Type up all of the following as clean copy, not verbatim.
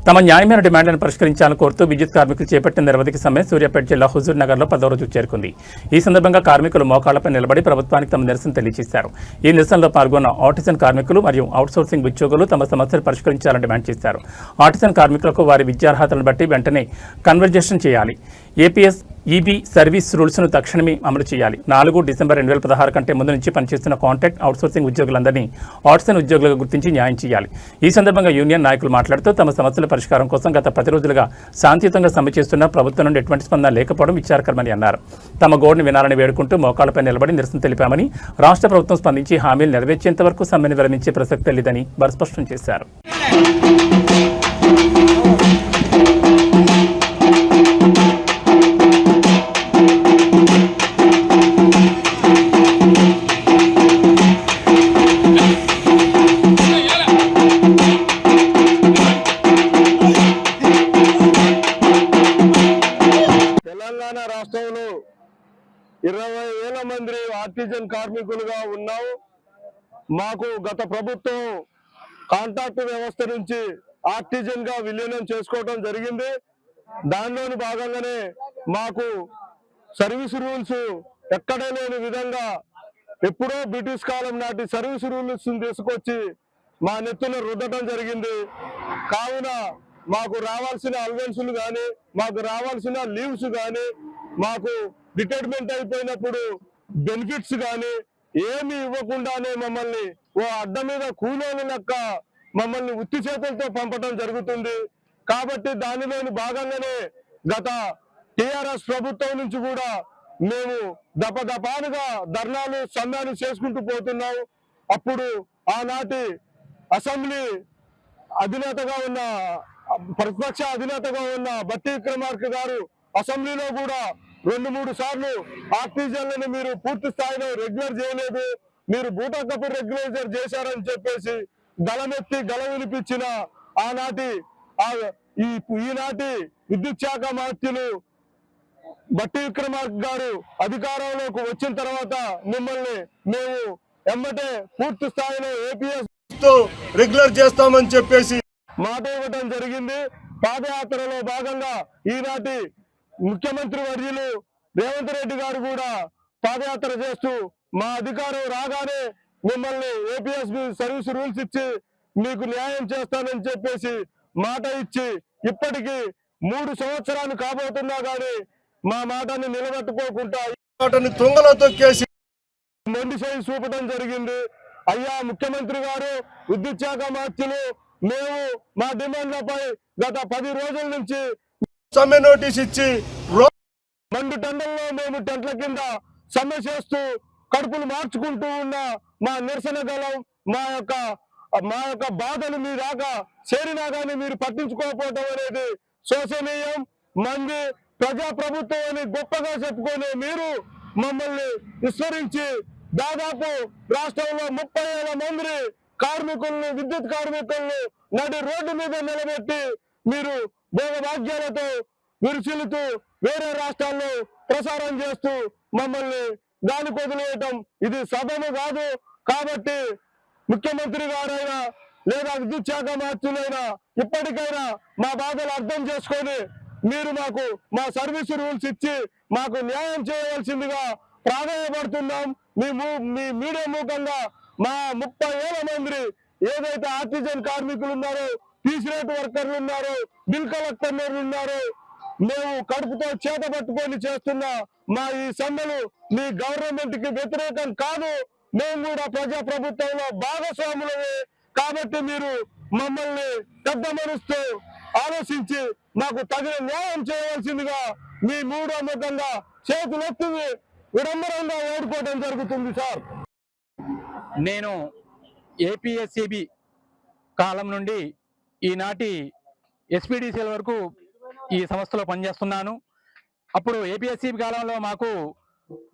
తమ న్యాయమైన డిమాండ్లను పరిష్కరించాలని కోరుతూ విద్యుత్ కార్మికులు చేపట్టిన నిరవధిక సమ్మె సూర్యాపేట జిల్లా హుజూర్ నగర్లో 10వ రోజుకు చేరుకుంది. ఈ సందర్భంగా కార్మికులు మోకాళ్లపై నిలబడి ప్రభుత్వానికి తమ నిరసన తెలియజేశారు. ఈ నిరసనలో పాల్గొన్న ఆర్టిజన్ కార్మికులు మరియు అవుట్సోర్సింగ్ ఉద్యోగులు తమ సమస్యలు పరిష్కరించాలని డిమాండ్ చేశారు. ఆర్టిజన్ కార్మికులకు వారి విద్యార్హతలను బట్టి వెంటనే కన్వర్జేషన్ చేయాలి. ఏపీఎస్ ఈబీ సర్వీస్ రూల్స్ను తక్షణమే అమలు చేయాలి. 4 డిసెంబర్ 2016 కంటే ముందు నుంచి పనిచేస్తున్న కాంట్రాక్ట్ అవుట్సోర్సింగ్ ఉద్యోగులందరినీ ఆర్టిజన్ ఉద్యోగులుగా గుర్తించి న్యాయం చేయాలి. ఈ సందర్భంగా యూనియన్ నాయకులు మాట్లాడుతూ తమ సమస్యల పరిష్కారం కోసం గత 10 రోజులుగా శాంతియుతంగా సమ్మె చేస్తున్న ప్రభుత్వం నుండి ఎటువంటి స్పందన లేకపోవడం విచారకరమని అన్నారు. తమ గోడును వినాలని వేడుకుంటూ మోకాళ్లపై నిలబడి నిరసన తెలిపామని, రాష్ట్ర ప్రభుత్వం స్పందించి హామీలు నెరవేర్చేంత వరకు సమ్మెను విరమించే ప్రసక్తి లేదని వారు స్పష్టం చేశారు. తెలంగాణ రాష్ట్రంలో 20,000 మంది ఆర్టిజన్ కార్మికులుగా ఉన్నాం. మాకు గత ప్రభుత్వం కాంట్రాక్ట్ వ్యవస్థ నుంచి ఆర్టిజన్ గా విలీనం చేసుకోవడం జరిగింది. దానిలోని భాగంగానే మాకు సర్వీస్ రూల్స్ ఎక్కడే లేని విధంగా ఎప్పుడో బ్రిటిష్ కాలం నాటి సర్వీస్ రూల్స్ తీసుకొచ్చి మా నెత్తున రుద్దటం జరిగింది. కావున మాకు రావాల్సిన అలవెన్సులు కానీ, మాకు రావాల్సిన లీవ్స్ కానీ, మాకు రిటైర్మెంట్ అయిపోయినప్పుడు బెనిఫిట్స్ కానీ ఏమి ఇవ్వకుండానే మమ్మల్ని ఓ అడ్డ మీద కూలోని లెక్క మమ్మల్ని ఉత్తి చేతులతో పంపడం జరుగుతుంది. కాబట్టి దానిలోని భాగంగానే గత టిఆర్ఎస్ ప్రభుత్వం నుంచి కూడా మేము దపదపాలుగా ధర్నాలు సమ్మెలు చేసుకుంటూ పోతున్నాం. అప్పుడు ఆనాటి అసెంబ్లీ అధినేతగా ఉన్న, ప్రతిపక్ష అధినేతగా ఉన్న బట్టి విక్రమార్క గారు అసెంబ్లీలో కూడా 2-3 సార్లు ఆర్టిజన్లను మీరు పూర్తి స్థాయిలో రెగ్యులర్ చేయలేదు, మీరు బూటకపు రెగ్యులైజర్ చేశారని చెప్పేసి గలమెత్తి గల వినిపించిన ఈనాటి విద్యుత్ శాఖ మంత్రులు బట్టి విక్రమార్క గారు అధికారంలోకి వచ్చిన తర్వాత మిమ్మల్ని మేము ఎమ్మటే పూర్తి స్థాయిలో ఏపీఎస్ తో రెగ్యులర్ చేస్తామని చెప్పేసి మాట ఇవ్వడం జరిగింది. పాదయాత్రలో భాగంగా ఈనాటి ముఖ్యమంత్రి వర్యులు రేవంత్ రెడ్డి గారు కూడా పాదయాత్ర చేస్తూ మా అధికారం రాగానే మిమ్మల్ని ఏపీఎస్ సర్వీస్ రూల్స్ ఇచ్చి మీకు న్యాయం చేస్తానని చెప్పేసి మాట ఇచ్చి ఇప్పటికీ 3 సంవత్సరాలు కాబోతున్నా గానీ మా మాటని నిలబెట్టుకోకుండా మాటని తుంగలో తొక్కేసి మొండి చేయి చూపడం జరిగింది. అయ్యా ముఖ్యమంత్రి గారు, విద్యుత్ శాఖ మంత్రులు, మేము మా డిమాండ్లపై గత 10 రోజుల నుంచి సమ్మె నోటీస్ ఇచ్చి మండు టెండల్లో మేము టెంట్ల కింద సమ్మె చేస్తూ కడుపులు మార్చుకుంటూ ఉన్న మా నిరసన గలం, మా యొక్క బాధలు మీ దాకా చేరినా కానీ మీరు పట్టించుకోకపోవడం అనేది శోచనీయం. మంది ప్రజాప్రభుత్వం అని గొప్పగా చెప్పుకునే మీరు మమ్మల్ని విస్మరించి దాదాపు రాష్ట్రంలో 30,000 మంది కార్మికులను, విద్యుత్ కార్మికులను నడి రోడ్డు మీద నిలబెట్టి మీరు భోగభాగ్యాలతో విరుచులుతూ వేరే రాష్ట్రాల్లో ప్రసారం చేస్తూ మమ్మల్ని గాలి కొదిలేయటం ఇది సభను కాదు. కాబట్టి ముఖ్యమంత్రి గారైనా లేదా విద్యుత్ శాఖ మంత్రులైనా ఇప్పటికైనా మా బాధలు అర్థం చేసుకొని మీరు మాకు మా సర్వీస్ రూల్స్ ఇచ్చి మాకు న్యాయం చేయవలసిందిగా ప్రాధాన్యపడుతున్నాం. మీ మీడియా మూకంగా మా 30,000 మంది ఏదైతే ఆర్టిజన్ కార్మికులు ఉన్నారో, పీస్ రేట్ వర్కర్లు ఉన్నారో, బిల్ కలెక్టర్లు ఉన్నారో, మేము కడుపుతో చేత పట్టుకొని చేస్తున్న మా ఈ సమ్మెలు మీ గవర్నమెంట్ కి వ్యతిరేకం కాదు. మేము కూడా ప్రజా ప్రభుత్వంలో భాగస్వాములమే. కాబట్టి మీరు మమ్మల్ని పెద్ద మనసుతో ఆలోచించి మాకు తగిన న్యాయం చేయవలసిందిగా మీ మూఢముఖంగా చేతులెత్తి విడంబరంగా ఓడుకోవడం జరుగుతుంది. సార్, నేను ఏపీఎస్సీబీ కాలం నుండి ఈనాటి ఎస్పీడీసీల వరకు ఈ సంస్థలో పనిచేస్తున్నాను. అప్పుడు ఏపీఎస్సీబీ కాలంలో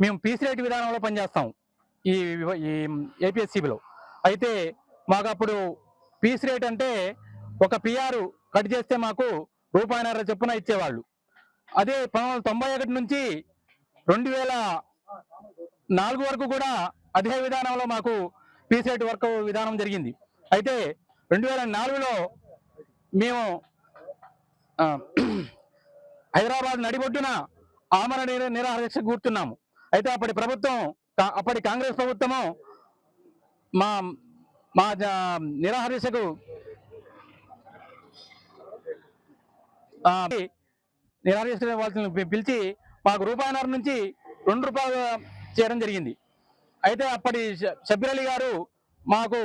మేము పీస్ రేట్ విధానంలో పనిచేస్తాం ఈ ఏపీఎస్సీబీలో. అయితే మాకు అప్పుడు పీస్ రేట్ అంటే ఒక పిఆర్ కట్ చేస్తే మాకు ₹1.50 చొప్పున ఇచ్చేవాళ్ళు. అదే 1991 నుంచి 2004 వరకు కూడా అదే విధానంలో మాకు పీస్ రేట్ వర్క్ విధానం జరిగింది. అయితే 2004లో మేము ఆ, హైదరాబాద్ నడిబొడ్డున ఆమరణ నిరాహార దీక్ష కూర్చున్నాము. అయితే అప్పటి కాంగ్రెస్ ప్రభుత్వము మా మా నిరాహార దీక్షకు నిరాహార దీక్ష వాళ్ళని పిలిచి మాకు రూపాయన్నర నుంచి ₹2 చేయడం జరిగింది. అయితే అప్పటి షబ్బీర్ అలీ గారు మాకు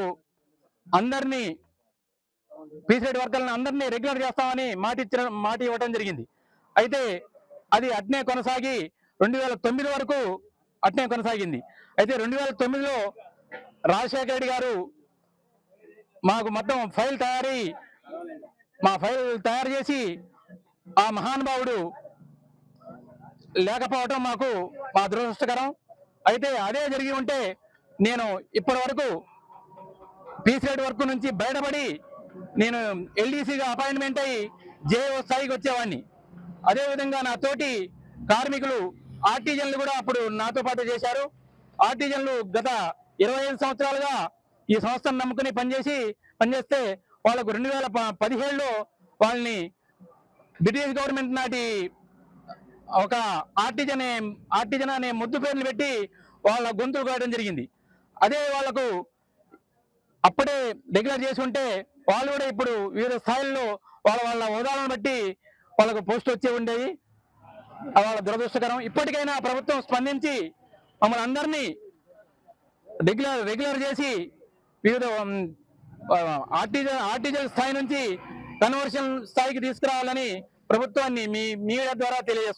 అందరినీ పీసీఐడి వర్కర్లను అందరినీ రెగ్యులర్ చేస్తామని మాట ఇవ్వడం జరిగింది. అయితే అది అట్నే కొనసాగి 2009 వరకు అట్నే కొనసాగింది. అయితే 2009లో రాజశేఖర రెడ్డి గారు మాకు మొత్తం ఫైల్ తయారు చేసి ఆ మహానుభావుడు లేకపోవటం మాకు మా దురదృష్టకరం. అయితే అదే జరిగి ఉంటే నేను ఇప్పటి వరకు పీసీఐడి వర్క్ నుంచి బయటపడి నేను ఎల్డీసీగా అపాయింట్మెంట్ అయ్యి జేఓ స్థాయికి వచ్చేవాడిని. అదేవిధంగా నా తోటి కార్మికులు ఆర్టిజన్లు కూడా అప్పుడు నాతో పాటు చేశారు. ఆర్టిజన్లు గత 25 సంవత్సరాలుగా ఈ సంస్థను నమ్ముకుని పనిచేస్తే వాళ్ళకు 2017లో వాళ్ళని బ్రిటిష్ గవర్నమెంట్ నాటి ఒక ఆర్టిజన్ అనే ముద్దు పేర్లు పెట్టి వాళ్ళ గొంతులు కోయడం జరిగింది. అదే వాళ్ళకు అప్పుడే రెగ్యులర్ చేసి ఉంటే వాళ్ళు కూడా ఇప్పుడు వివిధ స్థాయిల్లో వాళ్ళ హోదాలను బట్టి వాళ్ళకు పోస్ట్ వచ్చే ఉండేవి. వాళ్ళ దురదృష్టకరం. ఇప్పటికైనా ప్రభుత్వం స్పందించి మమ్మల్ని అందరినీ రెగ్యులర్ చేసి వివిధ ఆర్టిజన్ స్థాయి నుంచి కన్వర్షన్ స్థాయికి తీసుకురావాలని ప్రభుత్వాన్ని మీ మీడియా ద్వారా తెలియజేస్తున్నాం.